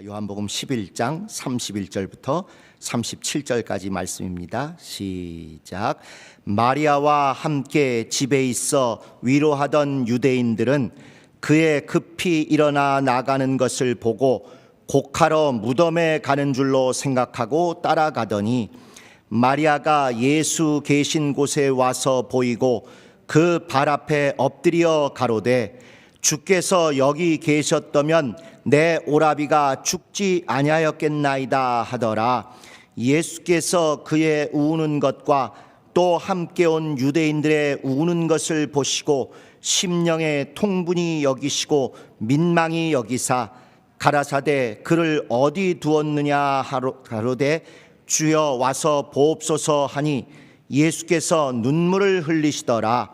요한복음 11장 31절부터 37절까지 말씀입니다. 시작. 마리아와 함께 집에 있어 위로하던 유대인들은 그의 급히 일어나 나가는 것을 보고 곡하러 무덤에 가는 줄로 생각하고 따라가더니 마리아가 예수 계신 곳에 와서 보이고 그 발 앞에 엎드려 가로되 주께서 여기 계셨다면 내 오라비가 죽지 아니하였겠나이다 하더라. 예수께서 그의 우는 것과 또 함께 온 유대인들의 우는 것을 보시고 심령에 통분히 여기시고 민망히 여기사 가라사대 그를 어디 두었느냐 하로되 주여 와서 보옵소서 하니 예수께서 눈물을 흘리시더라.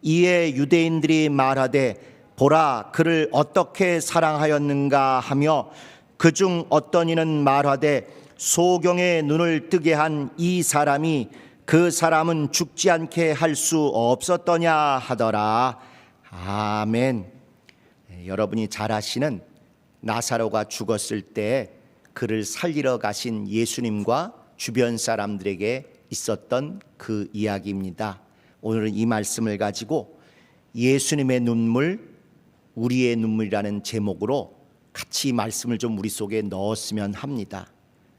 이에 유대인들이 말하되 보라 그를 어떻게 사랑하였는가 하며 그중 어떤 이는 말하되 소경의 눈을 뜨게 한 이 사람이 그 사람은 죽지 않게 할 수 없었더냐 하더라. 아멘. 여러분이 잘 아시는 나사로가 죽었을 때 그를 살리러 가신 예수님과 주변 사람들에게 있었던 그 이야기입니다. 오늘은 이 말씀을 가지고 예수님의 눈물 우리의 눈물이라는 제목으로 같이 말씀을 좀 우리 속에 넣었으면 합니다.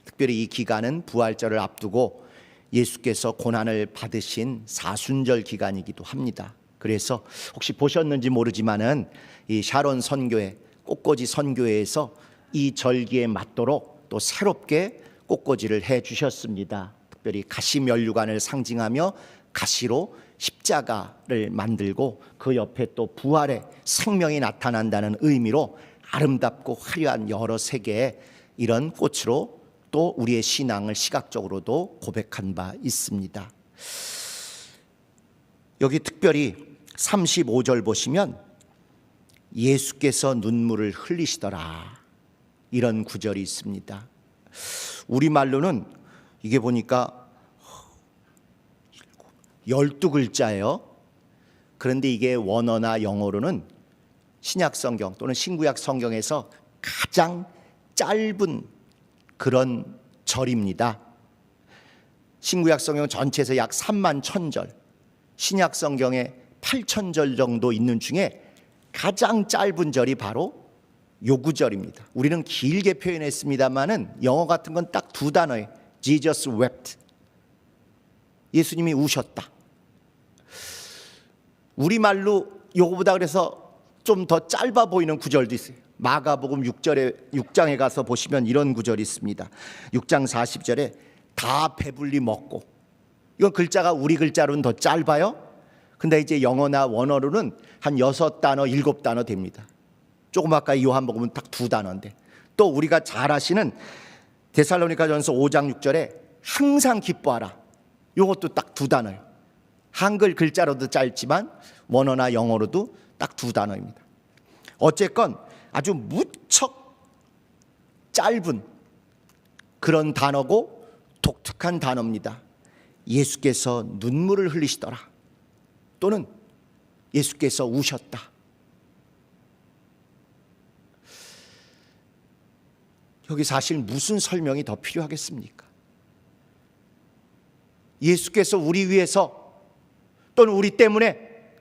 특별히 이 기간은 부활절을 앞두고 예수께서 고난을 받으신 사순절 기간이기도 합니다. 그래서 혹시 보셨는지 모르지만은 이 샤론 선교회 꽃꽂이 선교회에서 이 절기에 맞도록 또 새롭게 꽃꽂이를 해 주셨습니다. 특별히 가시 면류관을 상징하며 가시로 십자가를 만들고 그 옆에 또 부활의 생명이 나타난다는 의미로 아름답고 화려한 여러 색의 이런 꽃으로 또 우리의 신앙을 시각적으로도 고백한 바 있습니다. 여기 특별히 35절 보시면 예수께서 눈물을 흘리시더라 이런 구절이 있습니다. 우리말로는 이게 보니까 12글자예요. 그런데 이게 원어나 영어로는 신약 성경 또는 신구약 성경에서 가장 짧은 그런 절입니다. 신구약 성경 전체에서 약 3만 1000절, 신약 성경에 8000절 정도 있는 중에 가장 짧은 절이 바로 요 구절입니다. 우리는 길게 표현했습니다만은 영어 같은 건 딱 두 단어예요. Jesus wept. 예수님이 우셨다. 우리말로 요거보다 그래서 좀 더 짧아 보이는 구절도 있어요. 마가복음 6장에 가서 보시면 이런 구절이 있습니다. 6장 40절에 다 배불리 먹고, 이건 글자가 우리 글자로는 더 짧아요. 근데 이제 영어나 원어로는 한 6단어, 7단어 됩니다. 조금 아까 요한복음은 딱 2단어인데, 또 우리가 잘 아시는 데살로니가전서 5장 6절에 항상 기뻐하라. 이것도 딱 2단어예요. 한글 글자로도 짧지만 원어나 영어로도 딱 2단어입니다. 어쨌건 아주 무척 짧은 그런 단어고 독특한 단어입니다. 예수께서 눈물을 흘리시더라 또는 예수께서 우셨다. 여기 사실 무슨 설명이 더 필요하겠습니까? 예수께서 우리 위해서 또는 우리 때문에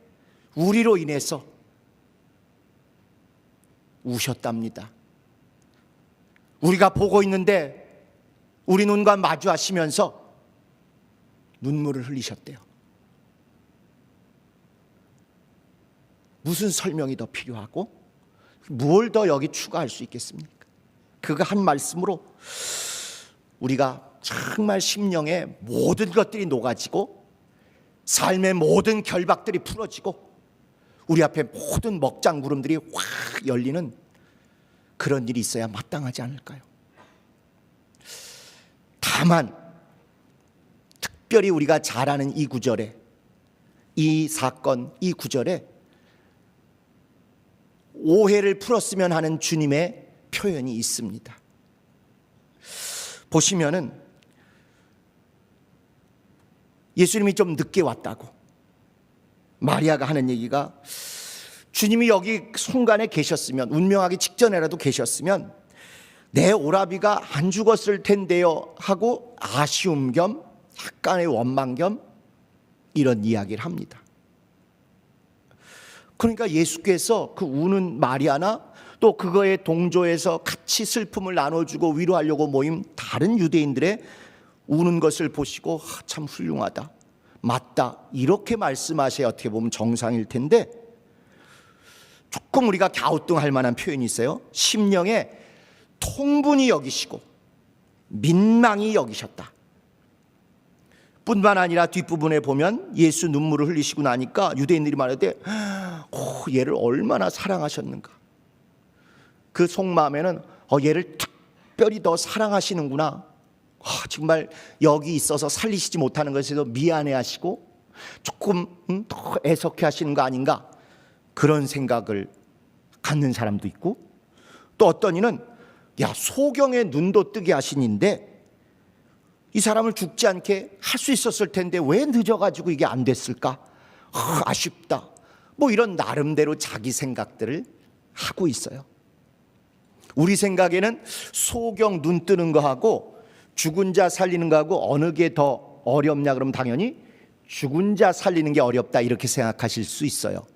우리로 인해서 우셨답니다. 우리가 보고 있는데 우리 눈과 마주하시면서 눈물을 흘리셨대요. 무슨 설명이 더 필요하고 뭘 더 여기 추가할 수 있겠습니까? 그가 한 말씀으로 우리가 정말 심령의 모든 것들이 녹아지고 삶의 모든 결박들이 풀어지고 우리 앞에 모든 먹장 구름들이 확 열리는 그런 일이 있어야 마땅하지 않을까요? 다만 특별히 우리가 잘 아는 이 구절에, 이 사건, 이 구절에 오해를 풀었으면 하는 주님의 표현이 있습니다. 보시면은 예수님이 좀 늦게 왔다고 마리아가 하는 얘기가, 주님이 여기 순간에 계셨으면, 운명하기 직전에라도 계셨으면 내 오라비가 안 죽었을 텐데요 하고 아쉬움 겸 약간의 원망 겸 이런 이야기를 합니다. 그러니까 예수께서 그 우는 마리아나 또 그거에 동조해서 같이 슬픔을 나눠주고 위로하려고 모인 다른 유대인들의 우는 것을 보시고 참 훌륭하다, 맞다, 이렇게 말씀하셔야 어떻게 보면 정상일 텐데, 조금 우리가 갸우뚱할 만한 표현이 있어요. 심령에 통분히 여기시고 민망히 여기셨다 뿐만 아니라 뒷부분에 보면 예수 눈물을 흘리시고 나니까 유대인들이 말하되 얘를 얼마나 사랑하셨는가. 그 속마음에는 얘를 특별히 더 사랑하시는구나, 정말 여기 있어서 살리시지 못하는 것에도 미안해하시고 조금 더 애석해 하시는 거 아닌가, 그런 생각을 갖는 사람도 있고, 또 어떤 이는 소경의 눈도 뜨게 하시는데 이 사람을 죽지 않게 할 수 있었을 텐데 왜 늦어가지고 이게 안 됐을까, 아쉽다, 뭐 이런 나름대로 자기 생각들을 하고 있어요. 우리 생각에는 소경 눈 뜨는 거하고 죽은 자 살리는 거하고 어느 게 더 어렵냐 그러면 당연히 죽은 자 살리는 게 어렵다 이렇게 생각하실 수 있어요.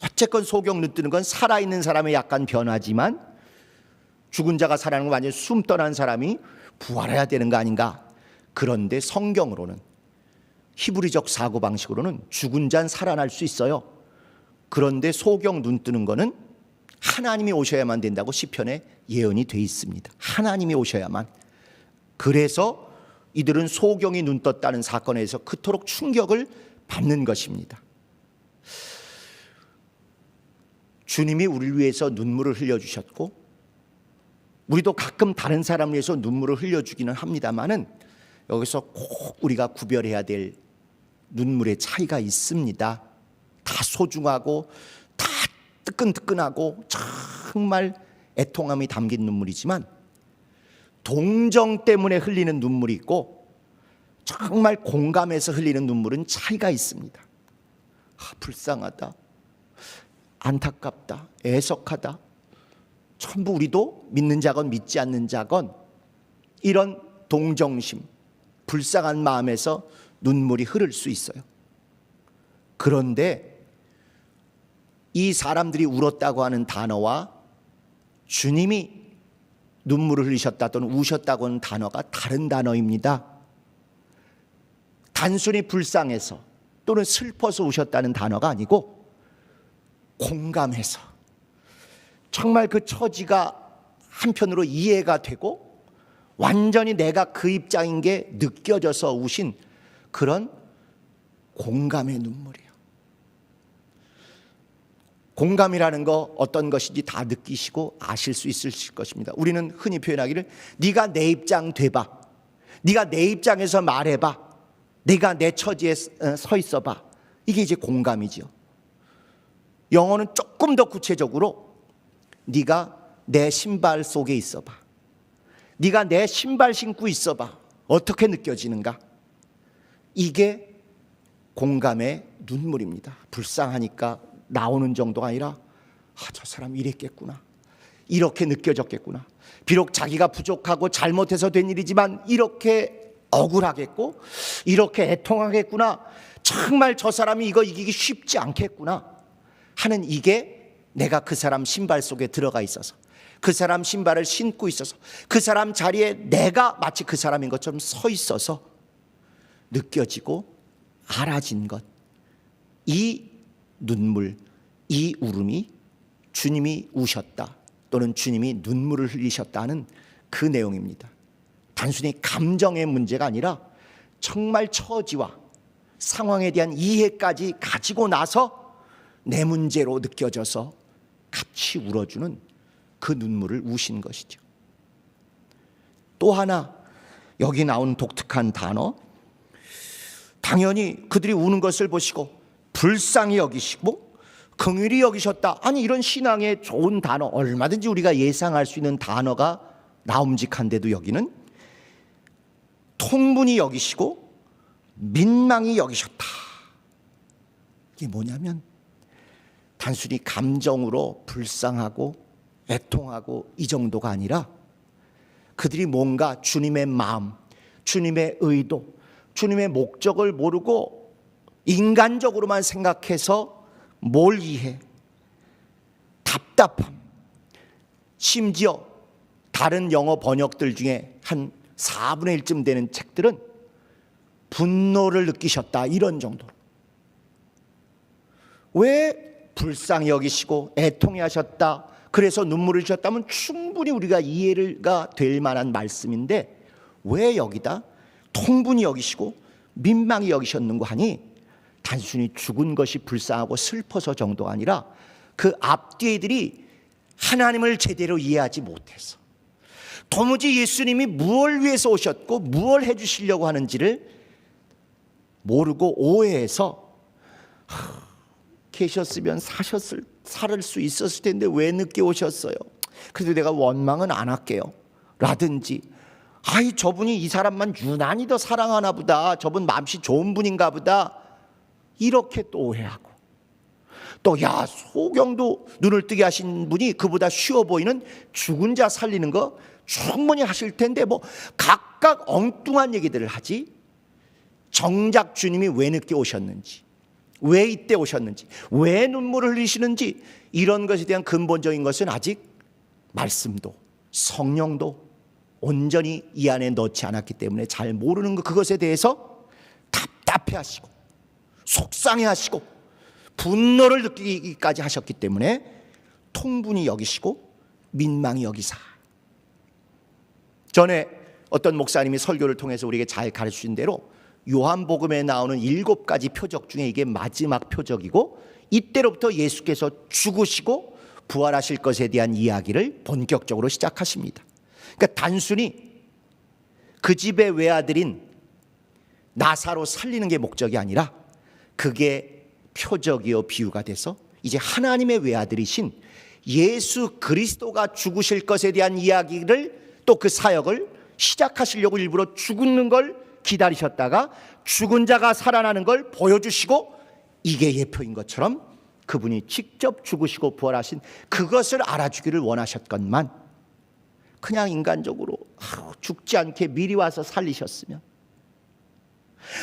어쨌건 소경 눈 뜨는 건 살아있는 사람의 약간 변화지만 죽은 자가 살아나는 건 완전히 숨 떠난 사람이 부활해야 되는 거 아닌가. 그런데 성경으로는, 히브리적 사고방식으로는 죽은 자는 살아날 수 있어요. 그런데 소경 눈 뜨는 거는 하나님이 오셔야만 된다고 시편에 예언이 돼 있습니다. 하나님이 오셔야만. 그래서 이들은 소경이 눈 떴다는 사건에서 그토록 충격을 받는 것입니다. 주님이 우리를 위해서 눈물을 흘려주셨고 우리도 가끔 다른 사람을 위해서 눈물을 흘려주기는 합니다만은 여기서 꼭 우리가 구별해야 될 눈물의 차이가 있습니다. 다 소중하고 다 뜨끈뜨끈하고 정말 애통함이 담긴 눈물이지만 동정 때문에 흘리는 눈물이 있고 정말 공감해서 흘리는 눈물은 차이가 있습니다. 불쌍하다, 안타깝다, 애석하다, 전부 우리도 믿는 자건 믿지 않는 자건 이런 동정심, 불쌍한 마음에서 눈물이 흐를 수 있어요. 그런데 이 사람들이 울었다고 하는 단어와 주님이 눈물을 흘리셨다 또는 우셨다고 하는 단어가 다른 단어입니다. 단순히 불쌍해서 또는 슬퍼서 우셨다는 단어가 아니고 공감해서 정말 그 처지가 한편으로 이해가 되고 완전히 내가 그 입장인 게 느껴져서 우신 그런 공감의 눈물이에요. 공감이라는 거 어떤 것인지 다 느끼시고 아실 수 있을 것입니다. 우리는 흔히 표현하기를 네가 내 입장 돼봐, 네가 내 입장에서 말해봐, 네가 내 처지에 서 있어봐. 이게 이제 공감이죠. 영어는 조금 더 구체적으로 네가 내 신발 속에 있어봐, 네가 내 신발 신고 있어봐. 어떻게 느껴지는가? 이게 공감의 눈물입니다. 불쌍하니까 나오는 정도가 아니라 저 사람 이랬겠구나, 이렇게 느껴졌겠구나, 비록 자기가 부족하고 잘못해서 된 일이지만 이렇게 억울하겠고 이렇게 애통하겠구나, 정말 저 사람이 이거 이기기 쉽지 않겠구나 하는, 이게 내가 그 사람 신발 속에 들어가 있어서 그 사람 신발을 신고 있어서 그 사람 자리에 내가 마치 그 사람인 것처럼 서 있어서 느껴지고 알아진 것, 이 눈물, 이 울음이 주님이 우셨다 또는 주님이 눈물을 흘리셨다는 그 내용입니다. 단순히 감정의 문제가 아니라 정말 처지와 상황에 대한 이해까지 가지고 나서 내 문제로 느껴져서 같이 울어주는 그 눈물을 우신 것이죠. 또 하나 여기 나온 독특한 단어, 당연히 그들이 우는 것을 보시고 불쌍히 여기시고 긍휼히 여기셨다. 아니, 이런 신앙의 좋은 단어, 얼마든지 우리가 예상할 수 있는 단어가 나옴직한데도 여기는 통분히 여기시고 민망히 여기셨다. 이게 뭐냐면 단순히 감정으로 불쌍하고 애통하고 이 정도가 아니라 그들이 뭔가 주님의 마음, 주님의 의도, 주님의 목적을 모르고 인간적으로만 생각해서 뭘 이해? 답답함. 심지어 다른 영어 번역들 중에 한 4분의 1쯤 되는 책들은 분노를 느끼셨다, 이런 정도로. 왜 불쌍히 여기시고 애통해 하셨다, 그래서 눈물을 주셨다면 충분히 우리가 이해가 될 만한 말씀인데, 왜 여기다 통분히 여기시고 민망히 여기셨는고 하니, 단순히 죽은 것이 불쌍하고 슬퍼서 정도가 아니라 그 앞뒤들이 하나님을 제대로 이해하지 못해서, 도무지 예수님이 무엇을 위해서 오셨고 무엇을 해주시려고 하는지를 모르고 오해해서 계셨으면 살을 수 있었을 텐데 왜 늦게 오셨어요? 그래도 내가 원망은 안 할게요 라든지, 아이 저분이 이 사람만 유난히 더 사랑하나 보다, 저분 마음씨 좋은 분인가 보다, 이렇게 또 오해하고, 또 야 소경도 눈을 뜨게 하신 분이 그보다 쉬워 보이는 죽은 자 살리는 거 충분히 하실 텐데 뭐 각각 엉뚱한 얘기들을 하지, 정작 주님이 왜 늦게 오셨는지, 왜 이때 오셨는지, 왜 눈물을 흘리시는지, 이런 것에 대한 근본적인 것은 아직 말씀도 성령도 온전히 이 안에 넣지 않았기 때문에 잘 모르는 것, 그것에 대해서 답답해하시고 속상해하시고 분노를 느끼기까지 하셨기 때문에 통분히 여기시고 민망히 여기사. 전에 어떤 목사님이 설교를 통해서 우리에게 잘 가르치신 대로 요한복음에 나오는 7가지 표적 중에 이게 마지막 표적이고, 이때로부터 예수께서 죽으시고 부활하실 것에 대한 이야기를 본격적으로 시작하십니다. 그러니까 단순히 그 집의 외아들인 나사로 살리는 게 목적이 아니라 그게 표적이요 비유가 돼서 이제 하나님의 외아들이신 예수 그리스도가 죽으실 것에 대한 이야기를, 또 그 사역을 시작하시려고 일부러 죽는 걸 기다리셨다가 죽은 자가 살아나는 걸 보여주시고, 이게 예표인 것처럼 그분이 직접 죽으시고 부활하신 그것을 알아주기를 원하셨건만, 그냥 인간적으로 죽지 않게 미리 와서 살리셨으면,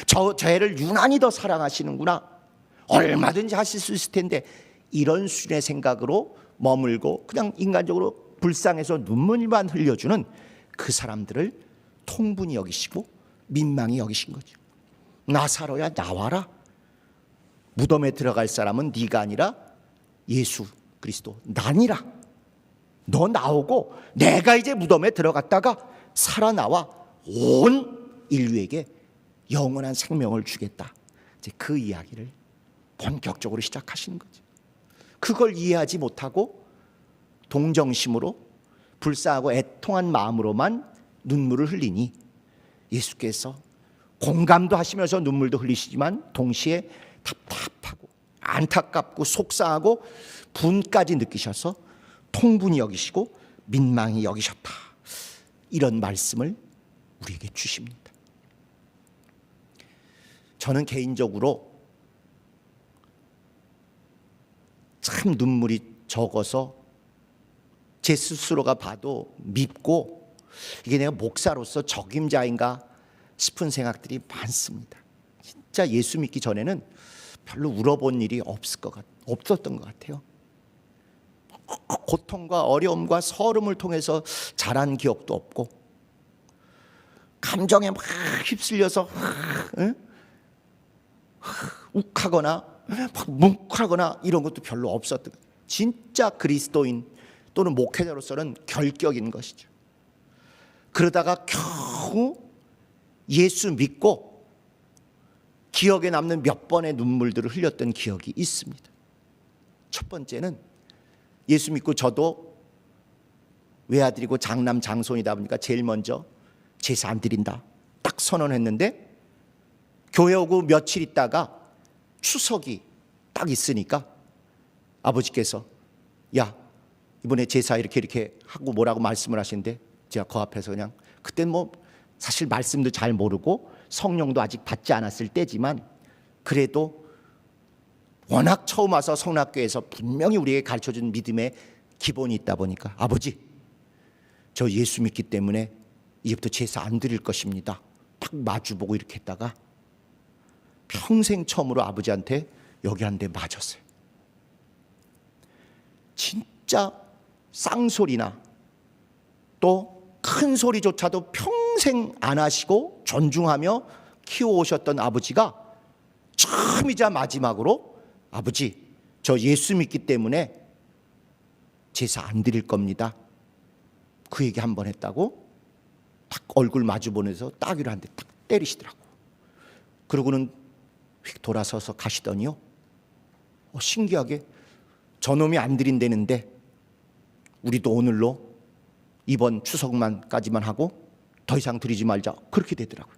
저 애를 유난히 더 사랑하시는구나, 얼마든지 하실 수 있을 텐데, 이런 수준의 생각으로 머물고 그냥 인간적으로 불쌍해서 눈물만 흘려주는 그 사람들을 통분히 여기시고 민망히 여기신 거죠. 나사로야 나와라. 무덤에 들어갈 사람은 네가 아니라 예수 그리스도 난이라. 너 나오고 내가 이제 무덤에 들어갔다가 살아나와 온 인류에게 영원한 생명을 주겠다. 이제 그 이야기를 본격적으로 시작하시는 거죠. 그걸 이해하지 못하고 동정심으로 불쌍하고 애통한 마음으로만 눈물을 흘리니, 예수께서 공감도 하시면서 눈물도 흘리시지만 동시에 답답하고 안타깝고 속상하고 분까지 느끼셔서 통분히 여기시고 민망히 여기셨다, 이런 말씀을 우리에게 주십니다. 저는 개인적으로 참 눈물이 적어서 제 스스로가 봐도 밉고, 이게 내가 목사로서 적임자인가 싶은 생각들이 많습니다. 진짜 예수 믿기 전에는 별로 울어본 일이 없었던 것 같아요. 고통과 어려움과 서름을 통해서 자란 기억도 없고, 감정에 막 휩쓸려서 욱하거나 막 뭉클하거나 이런 것도 별로 없었던 것 같아요. 진짜 그리스도인 또는 목회자로서는 결격인 것이죠. 그러다가 겨우 예수 믿고 기억에 남는 몇 번의 눈물들을 흘렸던 기억이 있습니다. 첫 번째는 예수 믿고 저도 외아들이고 장남 장손이다 보니까 제일 먼저 제사 안 드린다 딱 선언했는데, 교회 오고 며칠 있다가 추석이 딱 있으니까 아버지께서 야 이번에 제사 이렇게 하고 뭐라고 말씀을 하시는데, 제가 그 앞에서 그냥, 그땐 뭐 사실 말씀도 잘 모르고 성령도 아직 받지 않았을 때지만, 그래도 워낙 처음 와서 성락교에서 분명히 우리에게 가르쳐준 믿음의 기본이 있다 보니까, 아버지 저 예수 믿기 때문에 이제부터 제사 안 드릴 것입니다. 딱 마주보고 이렇게 했다가 평생 처음으로 아버지한테 여기 한 대 맞았어요. 진짜 쌍소리나 또 큰 소리조차도 평생 안 하시고 존중하며 키워오셨던 아버지가 처음이자 마지막으로 아버지, 저 예수 믿기 때문에 제사 안 드릴 겁니다. 그 얘기 한 번 했다고 딱 얼굴 마주 보면서 따귀를 한 대 딱 때리시더라고. 그러고는 휙 돌아서서 가시더니요, 신기하게 저놈이 안 드린다는데 우리도 오늘로 이번 추석만까지만 하고 더 이상 드리지 말자, 그렇게 되더라고요.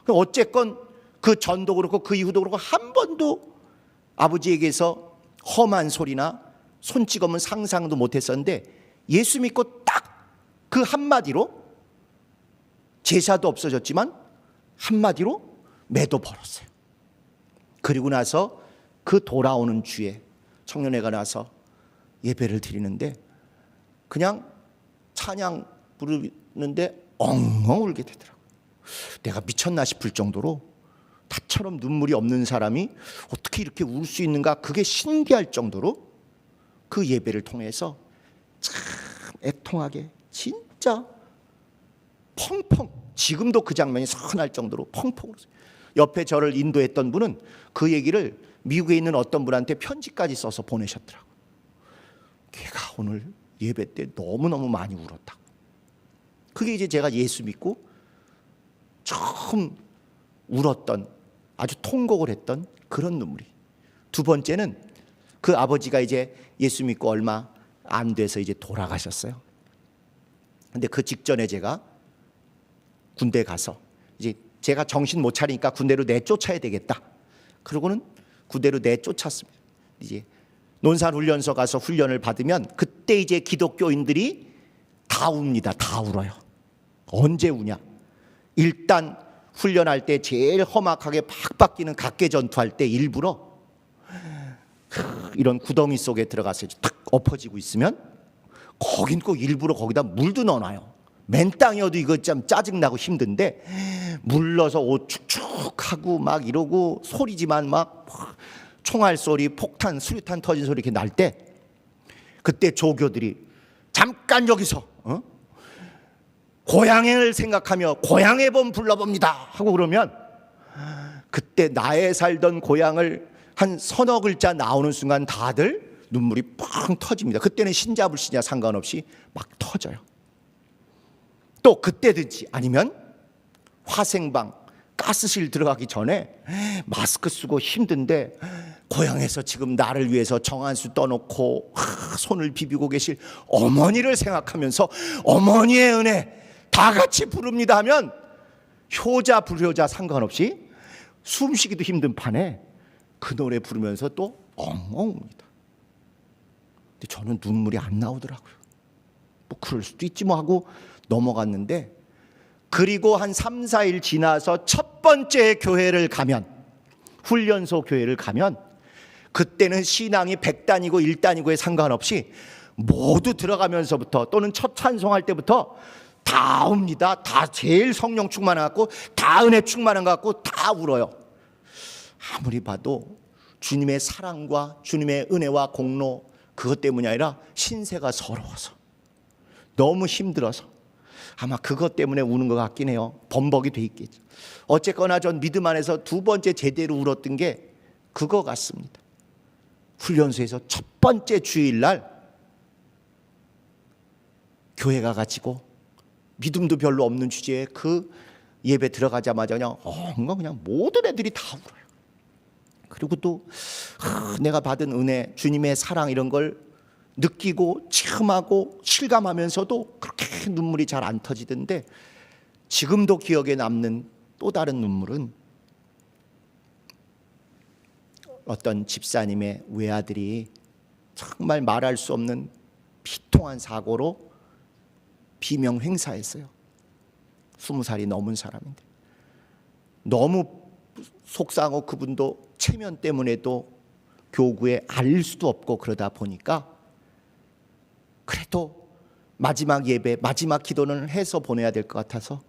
어쨌건 그 전도 그렇고 그 이후도 그렇고 한 번도 아버지에게서 험한 소리나 손찌검은 상상도 못했었는데 예수 믿고 딱 그 한마디로 제사도 없어졌지만 한마디로 매도 벌었어요. 그리고 나서 그 돌아오는 주에 청년회가 나서 예배를 드리는데 그냥 찬양 부르는데 엉엉 울게 되더라고요. 내가 미쳤나 싶을 정도로 나처럼 눈물이 없는 사람이 어떻게 이렇게 울 수 있는가, 그게 신기할 정도로 그 예배를 통해서 참 애통하게 진짜 펑펑, 지금도 그 장면이 선할 정도로 펑펑 울었어요. 옆에 저를 인도했던 분은 그 얘기를 미국에 있는 어떤 분한테 편지까지 써서 보내셨더라고요. 걔가 오늘 예배 때 너무너무 많이 울었다고. 그게 이제 제가 예수 믿고 처음 울었던, 아주 통곡을 했던 그런 눈물이. 두 번째는 그 아버지가 이제 예수 믿고 얼마 안 돼서 이제 돌아가셨어요. 근데 그 직전에 제가 군대 가서 이제 제가 정신 못 차리니까 군대로 내쫓아야 되겠다. 그러고는 군대로 내쫓았습니다. 이제 논산훈련소 가서 훈련을 받으면 그때 이제 기독교인들이 다 웁니다. 다 울어요. 언제 우냐? 일단 훈련할 때 제일 험악하게 팍 바뀌는 각계 전투할 때 일부러 이런 구덩이 속에 들어가서 탁 엎어지고 있으면 거긴 꼭 일부러 거기다 물도 넣어놔요. 맨 땅이어도 이거 참 짜증나고 힘든데 물 넣어서 옷 축축하고 막 이러고 소리지만 막 총알 소리, 폭탄, 수류탄 터진 소리 이렇게 날 때 그때 조교들이 잠깐 여기서 고향을 생각하며 고향의 봄 불러봅니다 하고 그러면 그때 나의 살던 고향을 한 서너 글자 나오는 순간 다들 눈물이 뻥 터집니다. 그때는 신자 불신자 상관없이 막 터져요. 또 그때든지 아니면 화생방, 가스실 들어가기 전에 마스크 쓰고 힘든데 고향에서 지금 나를 위해서 정한수 떠놓고 손을 비비고 계실 어머니를 생각하면서 어머니의 은혜 다 같이 부릅니다 하면 효자 불효자 상관없이 숨쉬기도 힘든 판에 그 노래 부르면서 또 엉엉 웁니다. 근데 저는 눈물이 안 나오더라고요. 뭐 그럴 수도 있지 뭐 하고 넘어갔는데, 그리고 한 3, 4일 지나서 첫 번째 교회를 가면, 훈련소 교회를 가면 그때는 신앙이 100단이고 1단이고에 상관없이 모두 들어가면서부터 또는 첫 찬송할 때부터 다 옵니다. 다 제일 성령 충만한 것 같고 다 은혜 충만한 것 같고 다 울어요. 아무리 봐도 주님의 사랑과 주님의 은혜와 공로, 그것 때문이 아니라 신세가 서러워서, 너무 힘들어서 아마 그것 때문에 우는 것 같긴 해요. 범벅이 돼 있겠죠. 어쨌거나 전 믿음 안에서 두 번째 제대로 울었던 게 그거 같습니다. 훈련소에서 첫 번째 주일날 교회 가가지고 믿음도 별로 없는 주제에 그 예배 들어가자마자 그냥 모든 애들이 다 울어요. 그리고 또 내가 받은 은혜, 주님의 사랑 이런 걸 느끼고 체험하고 실감하면서도 그렇게 눈물이 잘 안 터지던데, 지금도 기억에 남는 또 다른 눈물은 어떤 집사님의 외아들이 정말 말할 수 없는 비통한 사고로 비명 횡사했어요. 20살이 넘은 사람인데 너무 속상하고 그분도 체면 때문에도 교구에 알릴 수도 없고 그러다 보니까 그래도 마지막 예배, 마지막 기도는 해서 보내야 될 것 같아서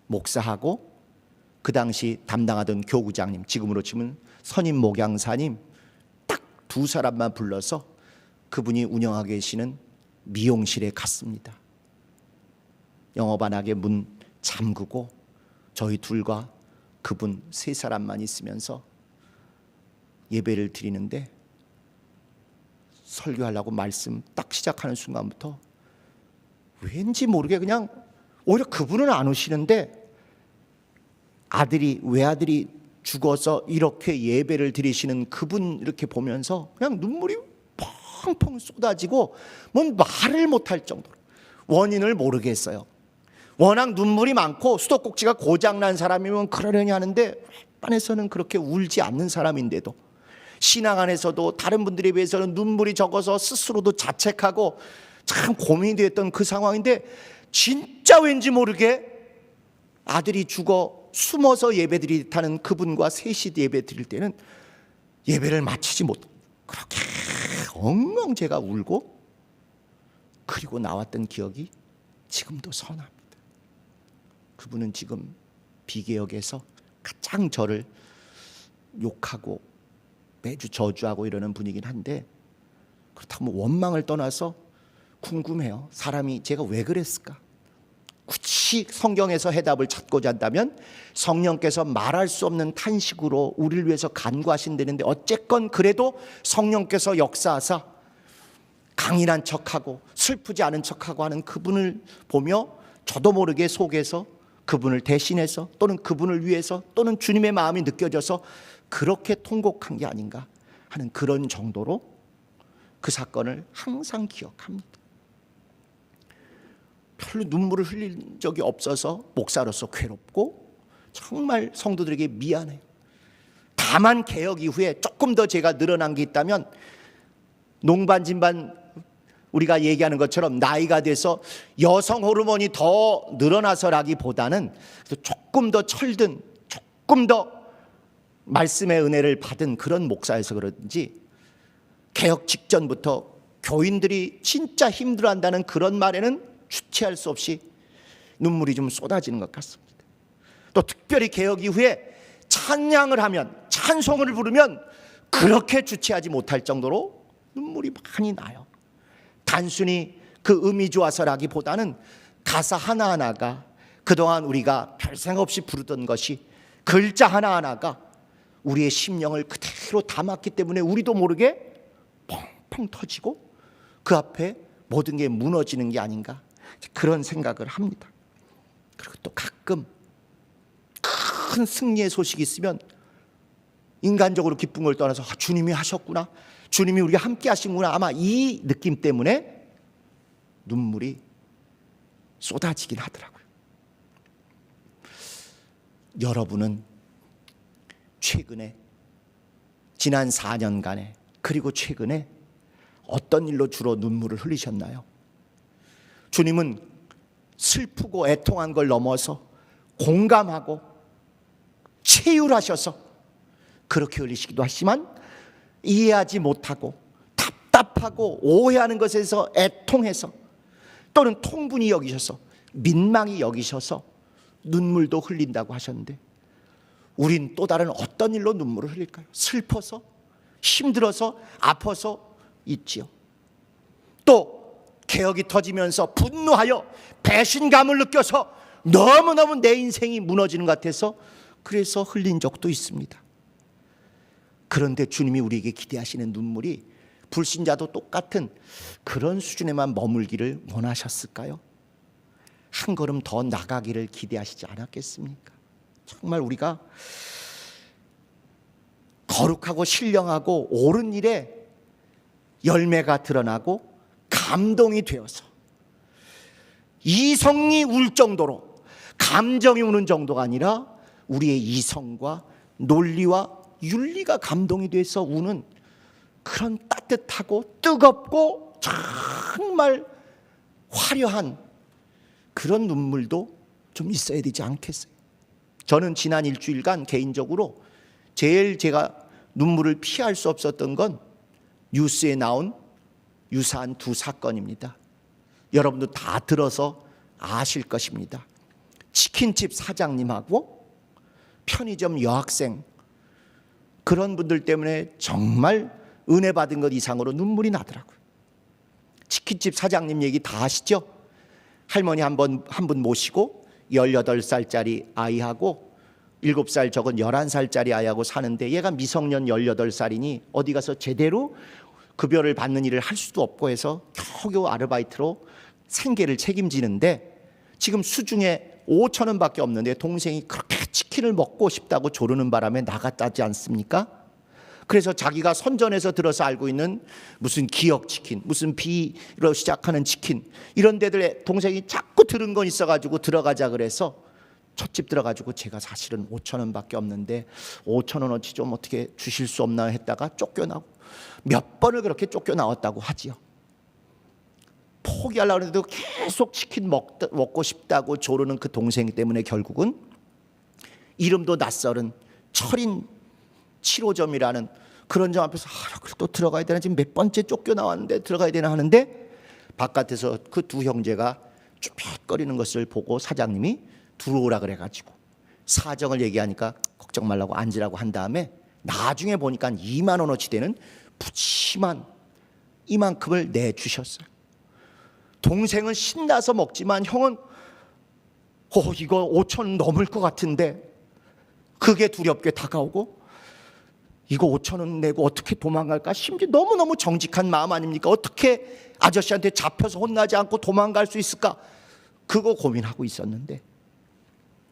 목사하고 그 당시 담당하던 교구장님, 지금으로 치면 선임 목양사님 딱 두 사람만 불러서 그분이 운영하고 계시는 미용실에 갔습니다. 영업 안 하게 문 잠그고 저희 둘과 그분 세 사람만 있으면서 예배를 드리는데, 설교하려고 말씀 딱 시작하는 순간부터 왠지 모르게 그냥 오히려 그분은 안 오시는데 외아들이 죽어서 이렇게 예배를 드리시는 그분 이렇게 보면서 그냥 눈물이 펑펑 쏟아지고 뭔 말을 못할 정도로, 원인을 모르겠어요. 워낙 눈물이 많고 수도꼭지가 고장난 사람이면 그러려니 하는데 안에서는 그렇게 울지 않는 사람인데도, 신앙 안에서도 다른 분들에 비해서는 눈물이 적어서 스스로도 자책하고 참 고민이 됐던 그 상황인데, 진짜 왠지 모르게 아들이 죽어 숨어서 예배드리다는 그분과 셋이 예배드릴 때는 예배를 마치지 못하고 그렇게 엉엉 제가 울고 그리고 나왔던 기억이 지금도 선합니다. 그분은 지금 비계역에서 가장 저를 욕하고 매주 저주하고 이러는 분이긴 한데, 그렇다면 원망을 떠나서 궁금해요. 사람이 제가 왜 그랬을까? 굳이 성경에서 해답을 찾고자 한다면 성령께서 말할 수 없는 탄식으로 우리를 위해서 간구하신다는데, 어쨌건 그래도 성령께서 역사하사 강인한 척하고 슬프지 않은 척하고 하는 그분을 보며 저도 모르게 속에서 그분을 대신해서 또는 그분을 위해서 또는 주님의 마음이 느껴져서 그렇게 통곡한 게 아닌가 하는 그런 정도로 그 사건을 항상 기억합니다. 별로 눈물을 흘린 적이 없어서 목사로서 괴롭고 정말 성도들에게 미안해요. 다만 개혁 이후에 조금 더 제가 늘어난 게 있다면, 농반진반 우리가 얘기하는 것처럼 나이가 돼서 여성 호르몬이 더 늘어나서라기보다는 조금 더 철든, 조금 더 말씀의 은혜를 받은 그런 목사여서 그런지 개혁 직전부터 교인들이 진짜 힘들어한다는 그런 말에는 주체할 수 없이 눈물이 좀 쏟아지는 것 같습니다. 또 특별히 개혁 이후에 찬양을 하면, 찬송을 부르면 그렇게 주체하지 못할 정도로 눈물이 많이 나요. 단순히 그 음이 좋아서라기보다는 가사 하나하나가 그동안 우리가 별 생각 없이 부르던 것이, 글자 하나하나가 우리의 심령을 그대로 담았기 때문에 우리도 모르게 펑펑 터지고 그 앞에 모든 게 무너지는 게 아닌가, 그런 생각을 합니다. 그리고 또 가끔 큰 승리의 소식이 있으면 인간적으로 기쁜 걸 떠나서 주님이 하셨구나, 주님이 우리가 함께 하신구나, 아마 이 느낌 때문에 눈물이 쏟아지긴 하더라고요. 여러분은 최근에, 지난 4년간에 그리고 최근에 어떤 일로 주로 눈물을 흘리셨나요? 주님은 슬프고 애통한 걸 넘어서 공감하고 체휼하셔서 그렇게 흘리시기도 하지만, 이해하지 못하고 답답하고 오해하는 것에서 애통해서 또는 통분히 여기셔서 민망히 여기셔서 눈물도 흘린다고 하셨는데, 우린 또 다른 어떤 일로 눈물을 흘릴까요? 슬퍼서, 힘들어서, 아파서 있지요. 또 개혁이 터지면서 분노하여 배신감을 느껴서 너무너무 내 인생이 무너지는 것 같아서 그래서 흘린 적도 있습니다. 그런데 주님이 우리에게 기대하시는 눈물이 불신자도 똑같은 그런 수준에만 머물기를 원하셨을까요? 한 걸음 더 나가기를 기대하시지 않았겠습니까? 정말 우리가 거룩하고 신령하고 옳은 일에 열매가 드러나고 감동이 되어서 이성이 울 정도로, 감정이 우는 정도가 아니라 우리의 이성과 논리와 윤리가 감동이 돼서 우는 그런 따뜻하고 뜨겁고 정말 화려한 그런 눈물도 좀 있어야 되지 않겠어요? 저는 지난 일주일간 개인적으로 제일 제가 눈물을 피할 수 없었던 건 뉴스에 나온 유사한 두 사건입니다. 여러분도 다 들어서 아실 것입니다. 치킨집 사장님하고 편의점 여학생, 그런 분들 때문에 정말 은혜 받은 것 이상으로 눈물이 나더라고요. 치킨집 사장님 얘기 다 아시죠? 할머니 한 분 모시고 18살짜리 아이하고 7살 적은 11살짜리 아이하고 사는데, 얘가 미성년 18살이니 어디 가서 제대로 급여를 받는 일을 할 수도 없고 해서 겨우겨우 아르바이트로 생계를 책임지는데, 지금 수중에 5천 원밖에 없는데 동생이 그렇게 치킨을 먹고 싶다고 조르는 바람에 나갔다지 않습니까? 그래서 자기가 선전에서 들어서 알고 있는 무슨 기억치킨, 무슨 B로 시작하는 치킨, 이런 데들 동생이 자꾸 들은 건 있어가지고 들어가자 그래서 첫 집 들어가지고, 제가 사실은 5천 원밖에 없는데 5천 원어치 좀 어떻게 주실 수 없나 했다가 쫓겨나고, 몇 번을 그렇게 쫓겨나왔다고 하지요. 포기하려고 해도 계속 치킨 먹고 싶다고 조르는 그 동생 때문에 결국은 이름도 낯설은 철인 7호점이라는 그런 점 앞에서 또 들어가야 되나, 지금 몇 번째 쫓겨나왔는데 들어가야 되나 하는데, 바깥에서 그 두 형제가 쭈뼛거리는 것을 보고 사장님이 들어오라 그래가지고 사정을 얘기하니까 걱정 말라고 앉으라고 한 다음에, 나중에 보니까 2만 원어치 되는 푸짐한 이만큼을 내주셨어요. 동생은 신나서 먹지만 형은 이거 5천 원 넘을 것 같은데, 그게 두렵게 다가오고, 이거 5천 원 내고 어떻게 도망갈까, 심지어 너무너무 정직한 마음 아닙니까? 어떻게 아저씨한테 잡혀서 혼나지 않고 도망갈 수 있을까, 그거 고민하고 있었는데,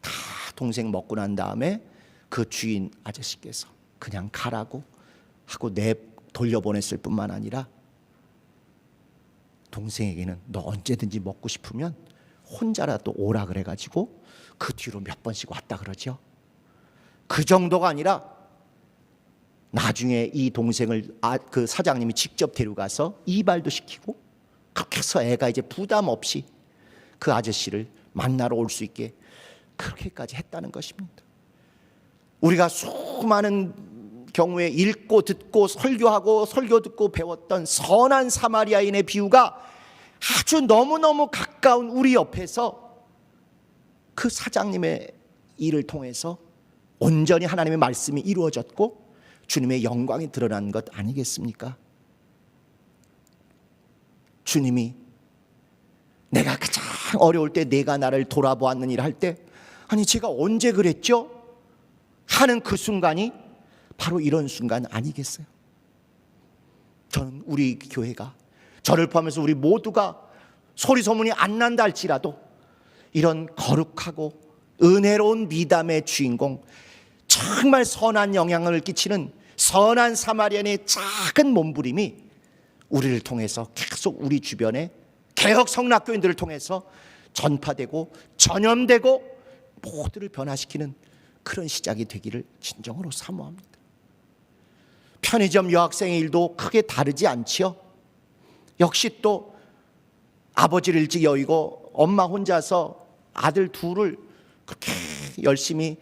다 동생 먹고 난 다음에 그 주인 아저씨께서 그냥 가라고 하고 돌려보냈을 뿐만 아니라, 동생에게는 너 언제든지 먹고 싶으면 혼자라도 오라 그래가지고 그 뒤로 몇 번씩 왔다 그러죠. 그 정도가 아니라 나중에 이 동생을 그 사장님이 직접 데려가서 이발도 시키고, 그렇게 해서 애가 이제 부담 없이 그 아저씨를 만나러 올 수 있게 그렇게까지 했다는 것입니다. 우리가 수많은 경우에 읽고 듣고 설교하고 설교 듣고 배웠던 선한 사마리아인의 비유가 아주 너무너무 가까운 우리 옆에서 그 사장님의 일을 통해서 온전히 하나님의 말씀이 이루어졌고 주님의 영광이 드러난 것 아니겠습니까? 주님이 내가 가장 어려울 때 내가 나를 돌아보았는 일 할 때, 아니 제가 언제 그랬죠? 하는 그 순간이 바로 이런 순간 아니겠어요? 저는 우리 교회가, 저를 포함해서 우리 모두가 소리 소문이 안 난다 할지라도 이런 거룩하고 은혜로운 미담의 주인공, 정말 선한 영향을 끼치는 선한 사마리아인의 작은 몸부림이 우리를 통해서 계속 우리 주변에 개혁 성락교인들을 통해서 전파되고 전염되고 모두를 변화시키는 그런 시작이 되기를 진정으로 사모합니다. 편의점 여학생의 일도 크게 다르지 않지요. 역시 또 아버지를 일찍 여의고 엄마 혼자서 아들 둘을 그렇게 열심히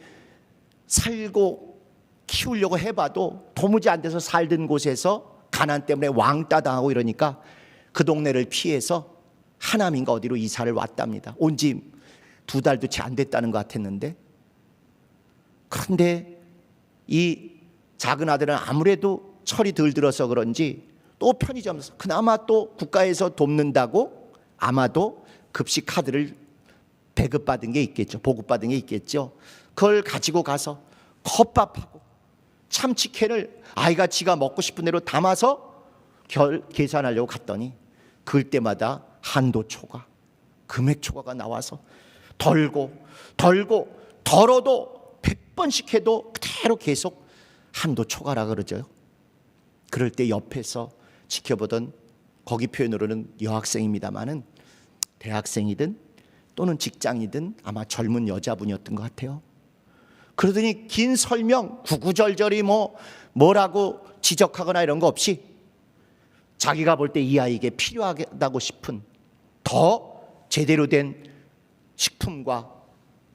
살고 키우려고 해봐도 도무지 안 돼서 살던 곳에서 가난 때문에 왕따 당하고 이러니까 그 동네를 피해서 하남인가 어디로 이사를 왔답니다. 온 지 2달도 채 안 됐다는 것 같았는데, 그런데 이 작은 아들은 아무래도 철이 덜 들어서 그런지 또 편의점에서 그나마 또 국가에서 돕는다고 아마도 급식 카드를 배급받은 게 있겠죠. 보급받은 게 있겠죠. 그걸 가지고 가서 컵밥하고 참치캔을 아이가 지가 먹고 싶은 대로 담아서 계산하려고 갔더니 그럴 때마다 한도 초과, 금액 초과가 나와서 덜고 덜어도 100번씩 해도 그대로 계속 한도 초과라 그러죠. 그럴 때 옆에서 지켜보던, 거기 표현으로는 여학생입니다마는 대학생이든 또는 직장이든 아마 젊은 여자분이었던 것 같아요. 그러더니 긴 설명, 구구절절히 뭐라고 지적하거나 이런 거 없이 자기가 볼 때 이 아이에게 필요하다고 싶은 더 제대로 된 식품과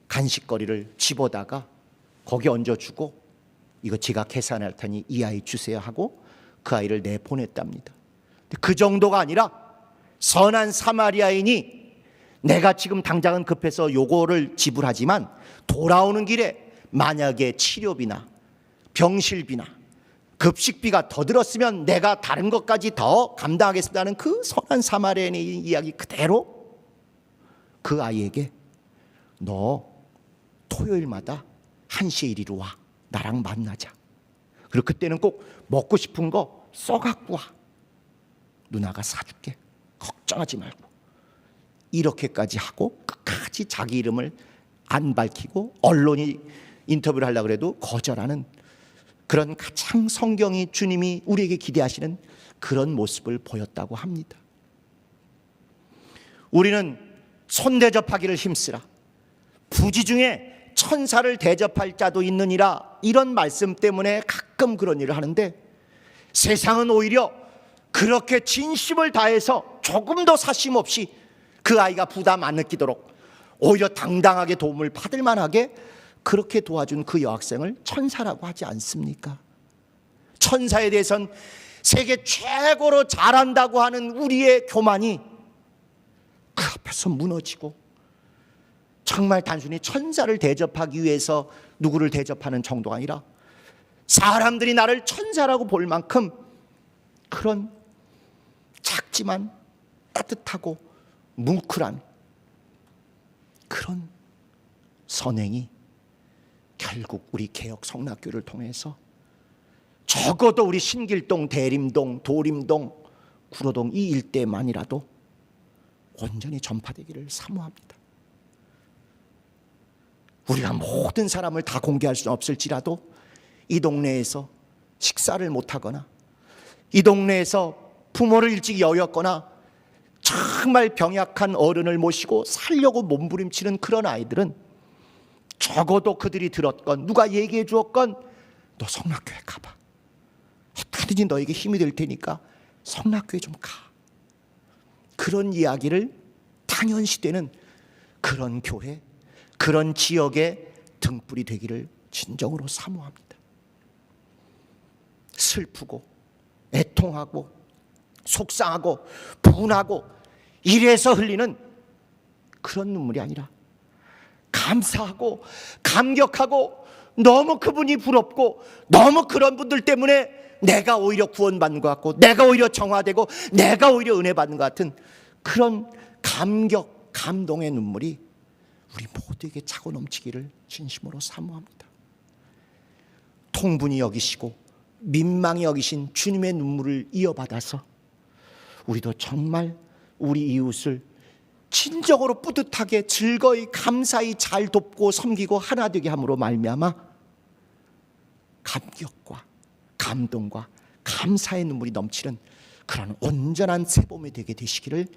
간식거리를 집어다가 거기 얹어주고, 이거 제가 계산할 테니 이 아이 주세요 하고 그 아이를 내보냈답니다. 그 정도가 아니라 선한 사마리아인이 내가 지금 당장은 급해서 요거를 지불하지만 돌아오는 길에 만약에 치료비나 병실비나 급식비가 더 들었으면 내가 다른 것까지 더 감당하겠습니다는 그 선한 사마리아인의 이야기 그대로 그 아이에게 너 토요일마다 1시에 이리로 와. 나랑 만나자. 그리고 그때는 꼭 먹고 싶은 거 써갖고 와. 누나가 사줄게. 걱정하지 말고. 이렇게까지 하고 끝까지 자기 이름을 안 밝히고 언론이 인터뷰를 하려고 해도 거절하는 그런 가장 성경이 주님이 우리에게 기대하시는 그런 모습을 보였다고 합니다. 우리는 손대접하기를 힘쓰라. 부지 중에 천사를 대접할 자도 있느니라. 이런 말씀 때문에 가끔 그런 일을 하는데 세상은 오히려 그렇게 진심을 다해서 조금 더 사심 없이 그 아이가 부담 안 느끼도록 오히려 당당하게 도움을 받을 만하게 그렇게 도와준 그 여학생을 천사라고 하지 않습니까? 천사에 대해선 세계 최고로 잘한다고 하는 우리의 교만이 그 앞에서 무너지고 정말 단순히 천사를 대접하기 위해서 누구를 대접하는 정도가 아니라 사람들이 나를 천사라고 볼 만큼 그런 작지만 따뜻하고 뭉클한 그런 선행이 결국 우리 개혁 성락교를 통해서 적어도 우리 신길동, 대림동, 도림동, 구로동 이 일대만이라도 온전히 전파되기를 사모합니다. 우리가 모든 사람을 다 공개할 수는 없을지라도 이 동네에서 식사를 못하거나 이 동네에서 부모를 일찍 여였거나 정말 병약한 어른을 모시고 살려고 몸부림치는 그런 아이들은 적어도 그들이 들었건 누가 얘기해 주었건 너 성락교회 가봐. 어떻게든지 너에게 힘이 될 테니까 성락교회 좀 가. 그런 이야기를 당연시되는 그런 교회, 그런 지역의 등불이 되기를 진정으로 사모합니다. 슬프고 애통하고 속상하고 분하고 이래서 흘리는 그런 눈물이 아니라 감사하고 감격하고 너무 그분이 부럽고 너무 그런 분들 때문에 내가 오히려 구원받는 것 같고 내가 오히려 정화되고 내가 오히려 은혜 받는 것 같은 그런 감격, 감동의 눈물이 우리 모두에게 차고 넘치기를 진심으로 사모합니다. 통분히 여기시고 민망히 여기신 주님의 눈물을 이어받아서 우리도 정말 우리 이웃을 진정으로 뿌듯하게 즐거이 감사히 잘 돕고 섬기고 하나 되게 함으로 말미암아 감격과 감동과 감사의 눈물이 넘치는 그런 온전한 새봄이 되게 되시기를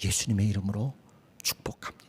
예수님의 이름으로 축복합니다.